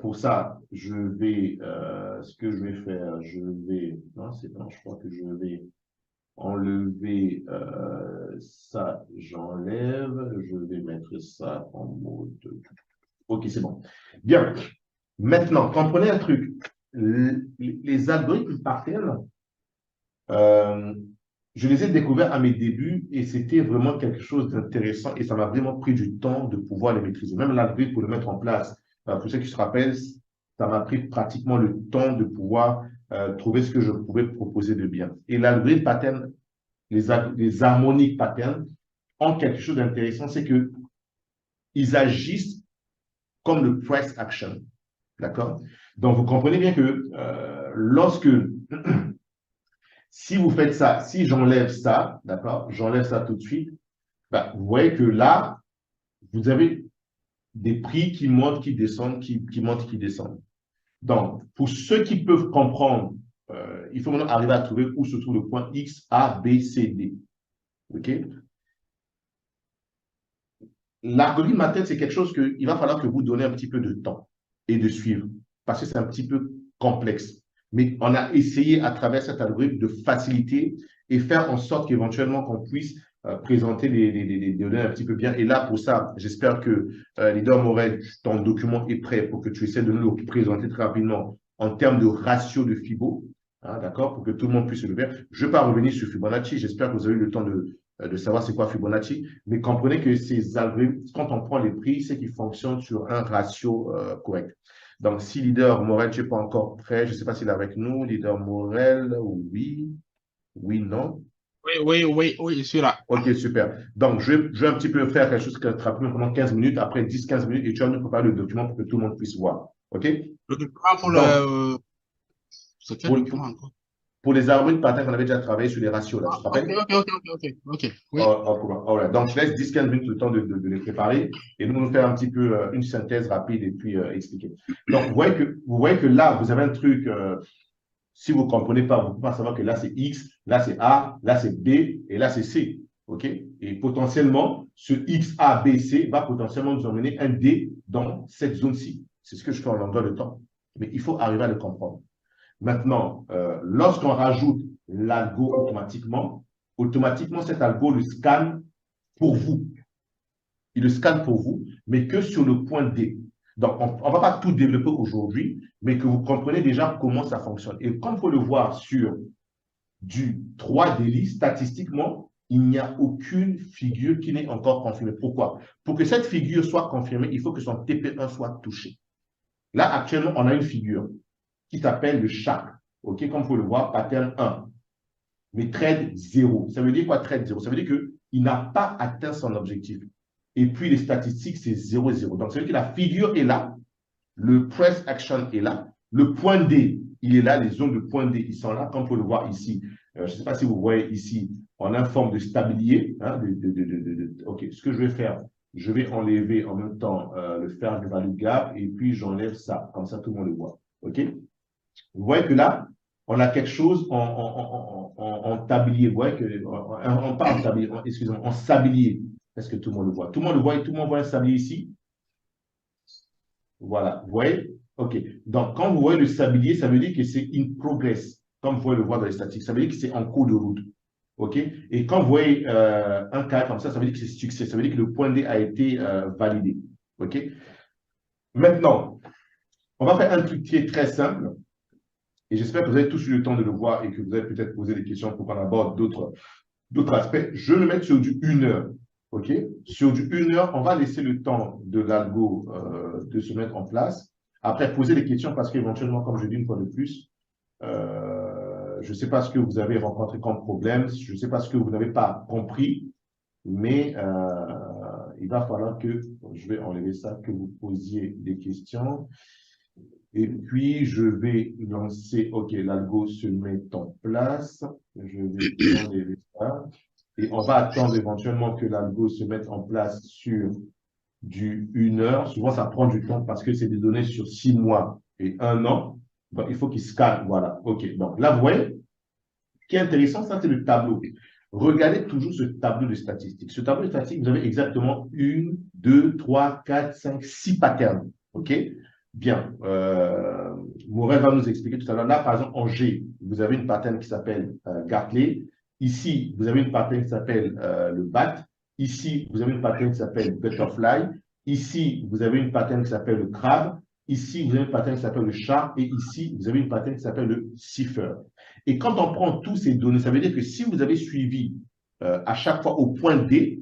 Pour ça, ce que je vais faire, non, c'est bon, je crois que je vais enlever ça, j'enlève, je vais mettre ça en mode, ok, c'est bon. Bien, maintenant, comprenez un truc, les algorithmes pattern, euh, je les ai découverts à mes débuts et c'était vraiment quelque chose d'intéressant et ça m'a vraiment pris du temps de pouvoir les maîtriser. Même l'algorithme pour le mettre en place, pour ceux qui se rappellent, ça m'a pris pratiquement le temps de pouvoir trouver ce que je pouvais proposer de bien. Et l'algorithme pattern, les harmoniques patterns ont quelque chose d'intéressant, c'est que ils agissent comme le press action. D'accord? Donc, vous comprenez bien que lorsque si vous faites ça, si j'enlève ça, d'accord, j'enlève ça tout de suite, bah, vous voyez que là, vous avez des prix qui montent, qui descendent, qui montent, qui descendent. Donc, pour ceux qui peuvent comprendre, il faut maintenant arriver à trouver où se trouve le point X, A, B, C, D. OK? L'algorithme matin, c'est quelque chose qu'il va falloir que vous donnez un petit peu de temps et de suivre, parce que c'est un petit peu complexe. Mais on a essayé à travers cet algorithme de faciliter et faire en sorte qu'éventuellement qu'on puisse présenter des données un petit peu bien. Et là, pour ça, j'espère que Leader Morel, ton document est prêt pour que tu essaies de nous le présenter très rapidement en termes de ratio de Fibo, hein, d'accord, pour que tout le monde puisse le faire. Je ne vais pas revenir sur Fibonacci, j'espère que vous avez eu le temps de savoir c'est quoi Fibonacci, mais comprenez que ces algorithmes, quand on prend les prix, c'est qu'ils fonctionnent sur un ratio correct. Donc, si Leader Morel, tu n'es pas encore prêt, je ne sais pas s'il est avec nous, Leader Morel, oui, oui, non. Oui, oui, oui, oui, je suis là. Ok, super. Donc, je vais un petit peu faire quelque chose qui va rapidement pendant 15 minutes, après 10-15 minutes, et tu vas nous préparer le document pour que tout le monde puisse voir. Ok? Le document pour Donc, le... C'est quel pour, document encore? pour les algorithmes patterns, on avait déjà travaillé sur les ratios, là, tu Ah, te ok, rappelles? ok, ok, ok, ok, ok. Oui. Oh, oh, cool. All right. Donc, je laisse 10-15 minutes le temps de les préparer et nous faire un petit peu une synthèse rapide et puis expliquer. Donc, vous voyez que là, vous avez un truc, si vous ne comprenez pas, vous pouvez pas savoir que là, c'est X, là, c'est A, là, c'est B et là, c'est C. OK? Et potentiellement, ce X, A, B, C va potentiellement nous emmener un D dans cette zone-ci. C'est ce que je fais en longueur de temps. Mais il faut arriver à le comprendre. Maintenant, lorsqu'on rajoute l'algo automatiquement, cet algo le scanne pour vous. Il le scanne pour vous, mais que sur le point D. Donc, on ne va pas tout développer aujourd'hui, mais que vous comprenez déjà comment ça fonctionne. Et comme il faut le voir sur du 3D, statistiquement, il n'y a aucune figure qui n'est encore confirmée. Pourquoi? Pour que cette figure soit confirmée, il faut que son TP1 soit touché. Là, actuellement, on a une figure qui s'appelle le chakra. OK, comme il faut le voir, pattern 1. Mais trade 0. Ça veut dire quoi, trade 0? Ça veut dire qu'il n'a pas atteint son objectif. Et puis, les statistiques, c'est 0, 0. Donc, ça veut dire que la figure est là, le press action est là, le point D, il est là, les zones de point D, ils sont là, comme on peut le voir ici. Je ne sais pas si vous voyez ici, on a une forme de stabilier. Hein, OK, ce que je vais faire, je vais enlever en même temps le fer du value gap et puis j'enlève ça. Comme ça, tout le monde le voit. OK? Vous voyez que là, on a quelque chose en tablier. Vous voyez que, pas en tablier, excusez-moi, en sablier. Est-ce que tout le monde le voit? Tout le monde le voit et tout le monde voit un sablier ici? Voilà. Vous voyez? OK. Donc, quand vous voyez le sablier, ça veut dire que c'est in progress, comme vous pouvez le voir dans les statistiques. Ça veut dire que c'est en cours de route. OK? Et quand vous voyez un cas comme ça veut dire que c'est succès. Ça veut dire que le point D a été validé. OK? Maintenant, on va faire un truc qui est très simple. Et j'espère que vous avez tous eu le temps de le voir et que vous avez peut-être posé des questions pour qu'on aborde d'autres aspects. Je vais le mettre sur du 1 heure. OK? Sur du 1 heure, on va laisser le temps de l'algo de se mettre en place. Après, poser des questions parce qu'éventuellement, comme je dis une fois de plus, je ne sais pas ce que vous avez rencontré comme problème, je ne sais pas ce que vous n'avez pas compris, mais il va falloir que, je vais enlever ça, que vous posiez des questions. Et puis, je vais lancer, OK, l'algo se met en place. Je vais enlever ça. Et on va attendre éventuellement que l'algo se mette en place sur du 1 heure. Souvent, ça prend du temps parce que c'est des données sur 6 mois et 1 an. Donc, il faut qu'il scanne. Voilà. OK. Donc, là, vous voyez, ce qui est intéressant, ça, c'est le tableau. Regardez toujours ce tableau de statistiques. Ce tableau de statistiques, vous avez exactement 1, 2, 3, 4, 5, 6 patterns. OK? Bien. Morel va nous expliquer tout à l'heure. Là, par exemple, en G, vous avez une pattern qui s'appelle Gartley. Ici, vous avez une pattern qui s'appelle le BAT. Ici, vous avez une pattern qui s'appelle Butterfly. Ici, vous avez une pattern qui s'appelle le Crab. Ici, vous avez une pattern qui s'appelle le Shark. Et ici, vous avez une pattern qui s'appelle le Cipher. Et quand on prend tous ces données, ça veut dire que si vous avez suivi à chaque fois au point D,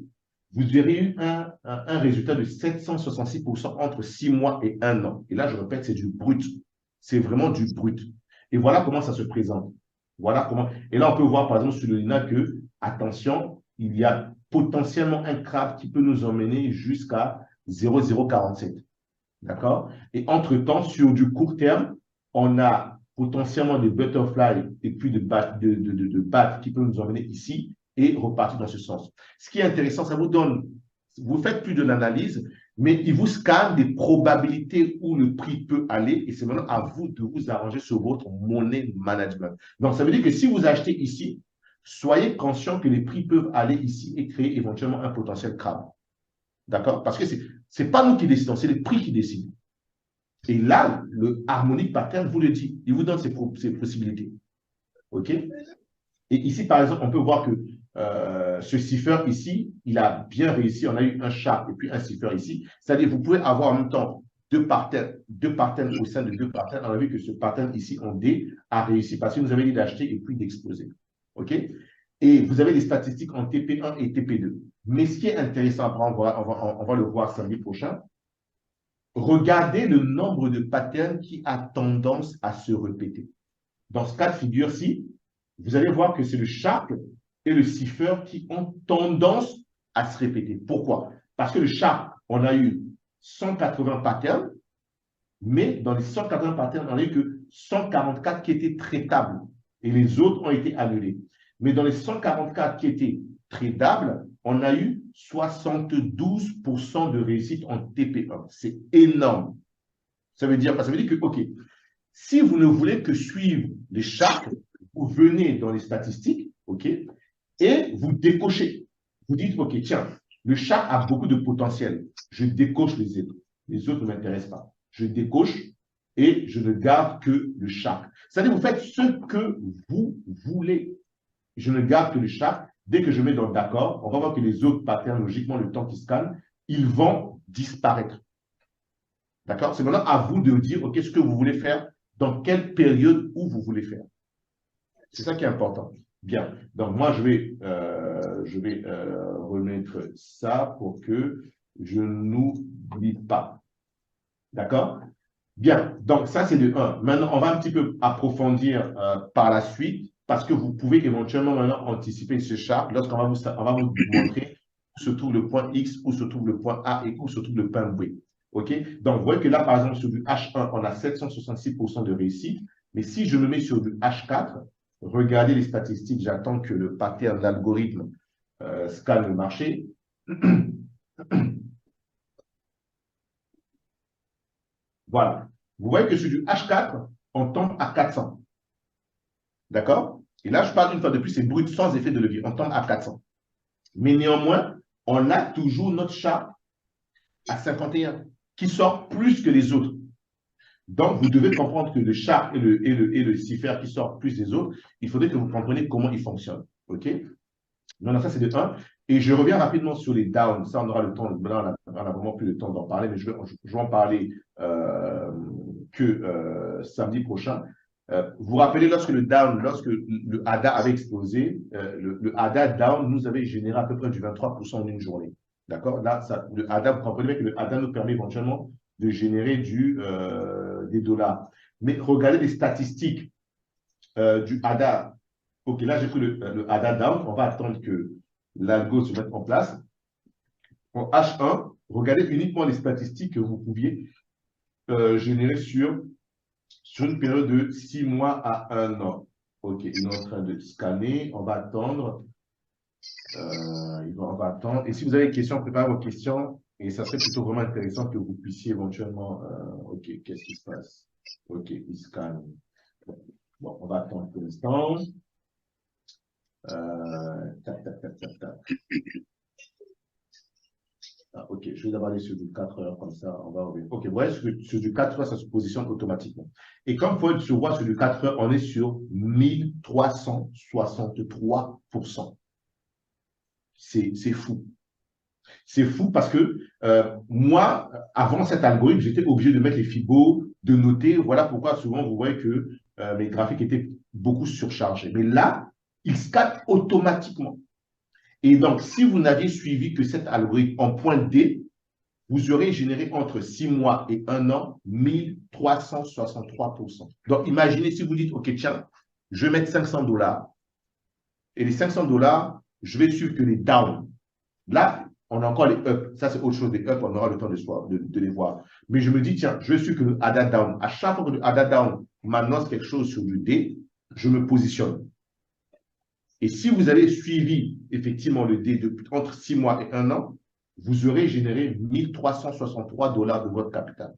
vous aurez eu un résultat de 766% entre 6 mois et 1 an. Et là, je répète, c'est du brut. C'est vraiment du brut. Et voilà comment ça se présente. Voilà comment. Et là, on peut voir, par exemple, sur le Lina que, attention, il y a potentiellement un crabe qui peut nous emmener jusqu'à 0,047. D'accord? Et entre-temps, sur du court terme, on a potentiellement des butterflies et puis de bat qui peuvent nous emmener ici et repartir dans ce sens. Ce qui est intéressant, ça vous donne, vous faites plus de l'analyse, mais il vous scanne des probabilités où le prix peut aller et c'est maintenant à vous de vous arranger sur votre money management. Donc, ça veut dire que si vous achetez ici, soyez conscient que les prix peuvent aller ici et créer éventuellement un potentiel crabe. D'accord? Parce que ce n'est pas nous qui décidons, c'est les prix qui décident. Et là, le harmonic pattern vous le dit. Il vous donne ces possibilités. OK? Et ici, par exemple, on peut voir que ce cipher ici, il a bien réussi. On a eu un shark et puis un cipher ici. C'est-à-dire vous pouvez avoir en même temps deux patterns au sein de deux patterns. On a vu que ce pattern ici en D a réussi parce que vous avez dit d'acheter et puis d'exploser. OK? Et vous avez des statistiques en TP1 et TP2. Mais ce qui est intéressant, après, on va le voir samedi prochain, regardez le nombre de patterns qui a tendance à se répéter. Dans ce cas de figure-ci, vous allez voir que c'est le shark et le cipher qui ont tendance à se répéter. Pourquoi? Parce que le shark, on a eu 180 patterns, mais dans les 180 patterns, on n'a eu que 144 qui étaient traitables et les autres ont été annulés. Mais dans les 144 qui étaient traitables, on a eu 72% de réussite en TP1. C'est énorme. Ça veut dire que, OK, si vous ne voulez que suivre les sharks, vous venez dans les statistiques, OK, et vous décochez. Vous dites, OK, tiens, le shark a beaucoup de potentiel. Je décoche les autres. Les autres ne m'intéressent pas. Je décoche et je ne garde que le shark. C'est-à-dire, vous faites ce que vous voulez. Je ne garde que le shark. Dès que je mets dans d'accord, on va voir que les autres patterns, logiquement, le temps qui scanne, ils vont disparaître. D'accord? C'est maintenant à vous de dire, OK, ce que vous voulez faire, dans quelle période où vous voulez faire. C'est ça qui est important. Bien. Donc, moi, je vais remettre ça pour que je n'oublie pas. D'accord? Bien. Donc, ça, c'est le 1. Maintenant, on va un petit peu approfondir par la suite parce que vous pouvez éventuellement maintenant anticiper ce chart lorsqu'on va vous montrer où se trouve le point X, où se trouve le point A et où se trouve le point B. OK? Donc, vous voyez que là, par exemple, sur du H1, on a 766% de réussite. Mais si je me mets sur du H4, regardez les statistiques, j'attends que le pattern, l'algorithme scanne le marché. Voilà. Vous voyez que sur du H4, on tombe à 400. D'accord? Et là, je parle une fois de plus, c'est brut, sans effet de levier. On tombe à 400. Mais néanmoins, on a toujours notre chat à 51 qui sort plus que les autres. Donc, vous devez comprendre que le chat et le cipher qui sortent plus des autres, il faudrait que vous compreniez comment ils fonctionnent. OK? Donc, ça, c'est de 1. Et je reviens rapidement sur les downs. Ça, on aura le temps. Maintenant, on n'a vraiment plus le temps d'en parler, mais je vais en parler samedi prochain. Vous vous rappelez, lorsque le ADA avait explosé, le ADA down nous avait généré à peu près du 23% en une journée. D'accord? Là, le ADA, vous comprenez que le ADA nous permet éventuellement de générer des dollars. Mais regardez les statistiques du ADA. OK, là, j'ai pris le ADA down. On va attendre que l'algo se mette en place. En H1, regardez uniquement les statistiques que vous pouviez générer sur une période de 6 mois à 1 an. OK, il est en train de scanner. On va attendre. On va attendre. Et si vous avez des questions, préparez vos questions. Et ça serait plutôt vraiment intéressant que vous puissiez éventuellement. OK, qu'est-ce qui se passe? OK, il scanne. Bon, on va attendre pour l'instant. Tac, tac, tac, tac, tac. Ah, ok, je vais d'abord aller sur du 4 heures, comme ça, on va revenir. Ok, ouais, sur du 4 heures, ça se positionne automatiquement. Et comme Freud se voit sur du 4 heures, on est sur 1363%. C'est fou. C'est fou parce que moi, avant cet algorithme, j'étais obligé de mettre les fibos, de noter. Voilà pourquoi souvent vous voyez que mes graphiques étaient beaucoup surchargés. Mais là, il scanne automatiquement. Et donc, si vous n'aviez suivi que cet algorithme en point D, vous aurez généré entre 6 mois et 1 an 1363%. Donc, imaginez si vous dites, OK, tiens, je vais mettre $500. Et les $500, je vais suivre que les downs. Là, on a encore les up. Ça, c'est autre chose. Les up, on aura le temps de les voir. Mais je me dis, tiens, je vais suivre que le ADA down. À chaque fois que le ADA down m'annonce quelque chose sur du D, je me positionne. Et si vous avez suivi effectivement le D entre 6 mois et 1 an, vous aurez généré $1363 de votre capital.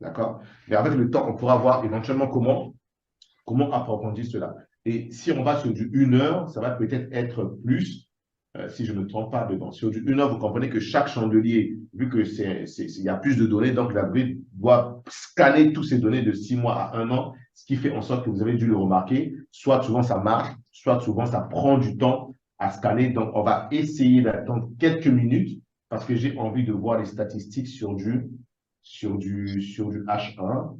D'accord? Mais avec le temps, on pourra voir éventuellement comment approfondir cela. Et si on va sur du 1 heure, ça va peut-être être plus, si je ne me trompe pas dedans. Sur du 1 heure, vous comprenez que chaque chandelier, vu que il y a plus de données, donc la brique doit scanner toutes ces données de 6 mois à 1 an, ce qui fait en sorte que vous avez dû le remarquer, soit souvent ça marche, soit souvent ça prend du temps à scanner. Donc, on va essayer d'attendre quelques minutes parce que j'ai envie de voir les statistiques sur du H1.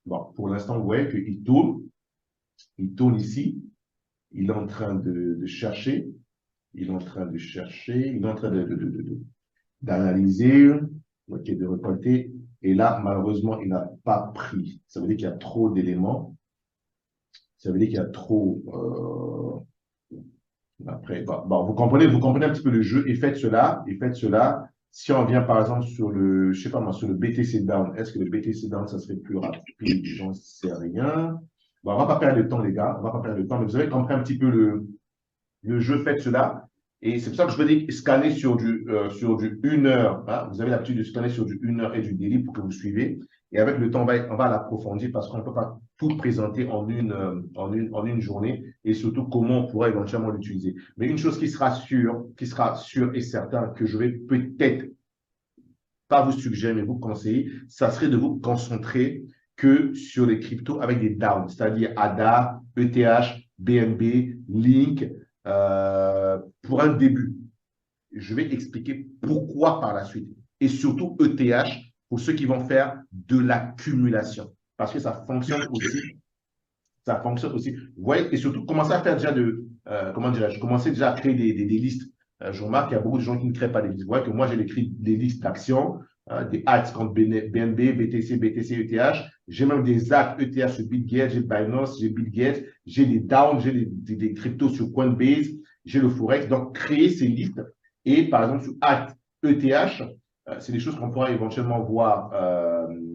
Bon, pour l'instant, vous voyez qu'il tourne. Il tourne ici. Il est en train de chercher. Il est en train de chercher. Il est en train d'analyser, de récolter. Et là, malheureusement, il n'a pas pris. Ça veut dire qu'il y a trop d'éléments. Ça veut dire qu'il y a trop. Après, bon, vous comprenez un petit peu le jeu. Et faites cela. Si on vient par exemple sur le, je sais pas moi, sur le BTC Down, est-ce que le BTC Down, ça serait plus rapide? J'en sais rien. Bon, on va pas perdre le temps, les gars. On va pas perdre le temps, mais vous avez compris un petit peu le jeu. Faites cela. Et c'est pour ça que je veux dire scanner sur du 1 heure. Hein. Vous avez l'habitude de scanner sur du 1 heure et du daily pour que vous suivez. Et avec le temps, on va l'approfondir parce qu'on ne peut pas tout présenter en une journée et surtout comment on pourra éventuellement l'utiliser. Mais une chose qui sera sûre et certain que je vais peut-être pas vous suggérer, mais vous conseiller, ça serait de vous concentrer que sur les cryptos avec des downs, c'est-à-dire ADA, ETH, BNB, Link, pour un début. Je vais expliquer pourquoi par la suite. Et surtout ETH pour ceux qui vont faire de l'accumulation. Parce que ça fonctionne aussi. Ça fonctionne aussi. Vous voyez, et surtout, commencez à faire déjà comment dirais-je, commencez déjà à créer des listes. Je remarque qu'il y a beaucoup de gens qui ne créent pas des listes. Vous voyez que moi, j'ai écrit des listes d'actions, des ATS contre BNB, BTC, ETH. J'ai même des AT, ETH sur BitGet, j'ai Binance, j'ai BitGet, j'ai des downs, j'ai des cryptos sur Coinbase, j'ai le Forex. Donc, créer ces listes. Et par exemple, sur AT, ETH, c'est des choses qu'on pourra éventuellement voir,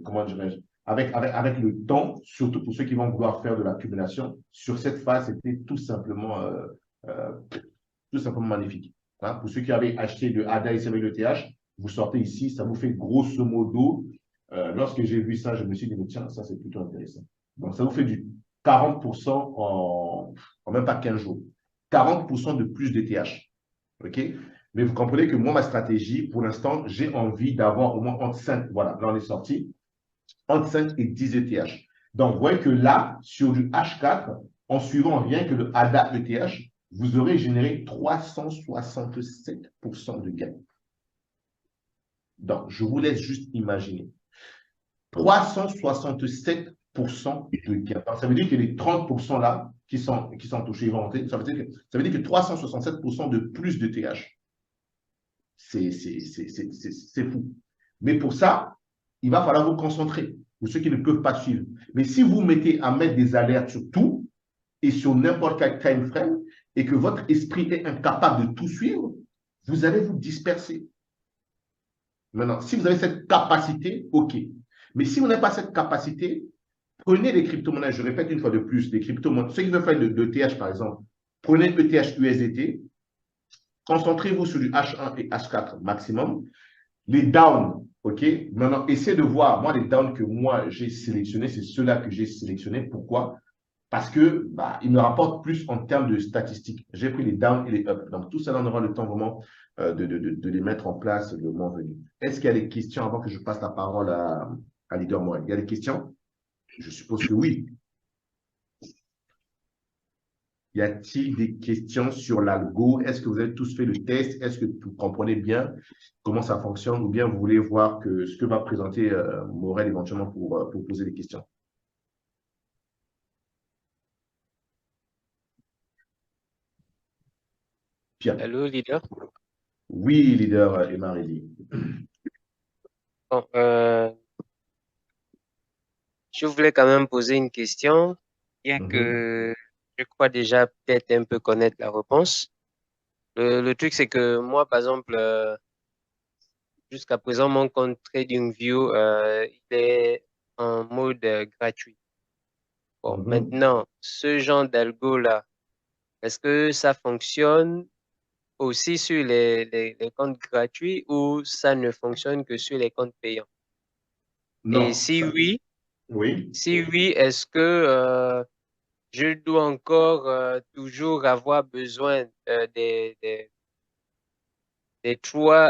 comment dirais-je, avec le temps, surtout pour ceux qui vont vouloir faire de l'accumulation. Sur cette phase, c'était tout simplement magnifique. Hein. Pour ceux qui avaient acheté de ADA et avec le TH, vous sortez ici, ça vous fait grosso modo, lorsque j'ai vu ça, je me suis dit, mais tiens, ça c'est plutôt intéressant. Donc ça vous fait du 40% en même pas 15 jours. 40% de plus de TH. OK? Mais vous comprenez que moi, ma stratégie, pour l'instant, j'ai envie d'avoir au moins entre 5, voilà, là on est sorti, entre 5 et 10 ETH. Donc, vous voyez que là, sur du H4, en suivant rien que le ADA ETH, vous aurez généré 367% de gain. Donc, je vous laisse juste imaginer. 367% de gain. Donc, ça veut dire que les 30% là qui sont touchés, ils vont rentrer. Ça veut dire que 367% de plus de TH. C'est fou. Mais pour ça, il va falloir vous concentrer pour ceux qui ne peuvent pas suivre. Mais si vous mettez à mettre des alertes sur tout et sur n'importe quel time frame et que votre esprit est incapable de tout suivre, vous allez vous disperser. Maintenant, si vous avez cette capacité, OK. Mais si vous n'avez pas cette capacité, prenez les crypto-monnaies, je répète une fois de plus, les crypto-monnaies, ceux qui veulent faire de TH par exemple, prenez ETH USDT, concentrez-vous sur du H1 et H4 maximum. Les downs, OK? Maintenant, essayez de voir, moi, les downs que moi, j'ai sélectionnés, c'est ceux-là que j'ai sélectionnés. Pourquoi? parce que il me rapporte plus en termes de statistiques. J'ai pris les down et les up. Donc, tout ça, on aura le temps vraiment de les mettre en place le moment venu. Est-ce qu'il y a des questions avant que je passe la parole à Leader Moël? Il y a des questions? Je suppose que oui. Y a-t-il des questions sur l'algo? Est-ce que vous avez tous fait le test? Est-ce que vous comprenez bien comment ça fonctionne? Ou bien vous voulez voir ce que va présenter Morel éventuellement pour poser des questions? Pierre. Allô, leader? Oui, leader Emarelli. Bon, je voulais quand même poser une question, bien que je crois déjà peut-être un peu connaître la réponse. Le truc, c'est que moi, par exemple, jusqu'à présent, mon compte TradingView, il est en mode gratuit. Bon, maintenant, ce genre d'algo-là, est-ce que ça fonctionne aussi sur les comptes gratuits ou ça ne fonctionne que sur les comptes payants? Non. Et si oui, Oui. si oui, est-ce que je dois encore toujours avoir besoin des trois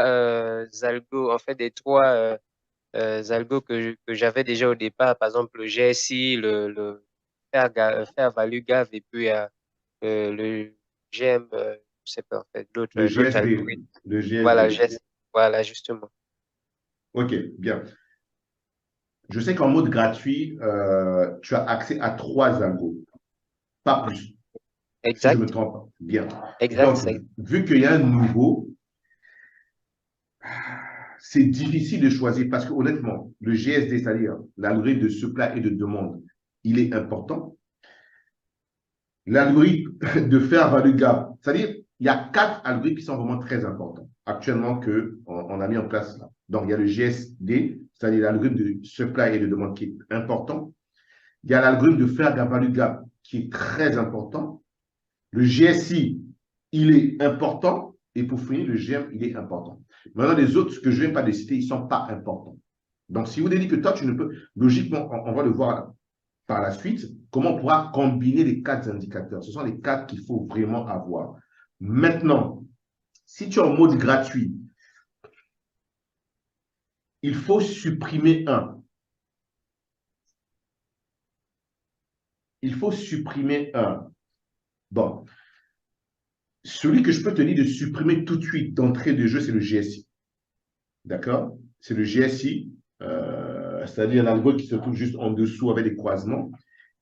algos, en fait, des trois algos que j'avais déjà au départ, par exemple le GSI, le Fair Value Gap et puis le GM, je sais pas en fait, Le l'autre GSD. algorithme. Le Voilà, GSD. voilà, justement. OK, bien. Je sais qu'en mode gratuit, tu as accès à 3 algos, pas plus. Si je ne me Exact, trompe pas. Bien. exact, Donc, vu qu'il y a un nouveau, c'est difficile de choisir parce que honnêtement, le GSD, c'est-à-dire l'algorithme de supply et de demande, il est important. L'algorithme de faire value gap, c'est-à-dire il y a 4 algorithmes qui sont vraiment très importants actuellement qu'on a mis en place là. Donc, il y a le GSD, c'est-à-dire l'algorithme de supply et de demande qui est important. Il y a l'algorithme de faire value gap qui est très important. Le GSI, il est important. Et pour finir, le GM, il est important. Maintenant, les autres, ce que je ne viens pas de citer, ils ne sont pas importants. Donc, si vous dites que toi, tu ne peux, logiquement, on va le voir par la suite, comment on pourra combiner les 4 indicateurs. Ce sont les 4 qu'il faut vraiment avoir. Maintenant, si tu es en mode gratuit, il faut supprimer un. Il faut supprimer un. Bon, celui que je peux te dire de supprimer tout de suite d'entrée de jeu, c'est le GSI. D'accord? C'est le GSI, c'est-à-dire l'algo qui se trouve juste en dessous avec des croisements.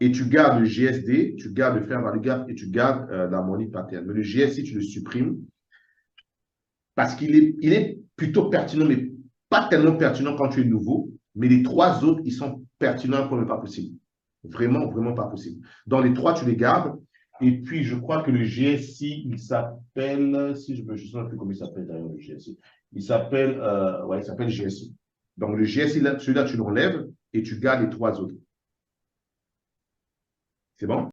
Et tu gardes le GSD, tu gardes le fair value gap et tu gardes la money pattern. Mais le GSI, tu le supprimes parce il est plutôt pertinent, mais pas tellement pertinent quand tu es nouveau. Mais les 3 autres, ils sont pertinents comme pas possible. Vraiment, vraiment pas possible. Dans les 3, tu les gardes. Et puis, je crois que le GSI, il s'appelle, si je me souviens plus comment il s'appelle d'ailleurs, le GSI. Il s'appelle GSI. Donc, le GSI, celui-là, tu l'enlèves et tu gardes les 3 autres. C'est bon?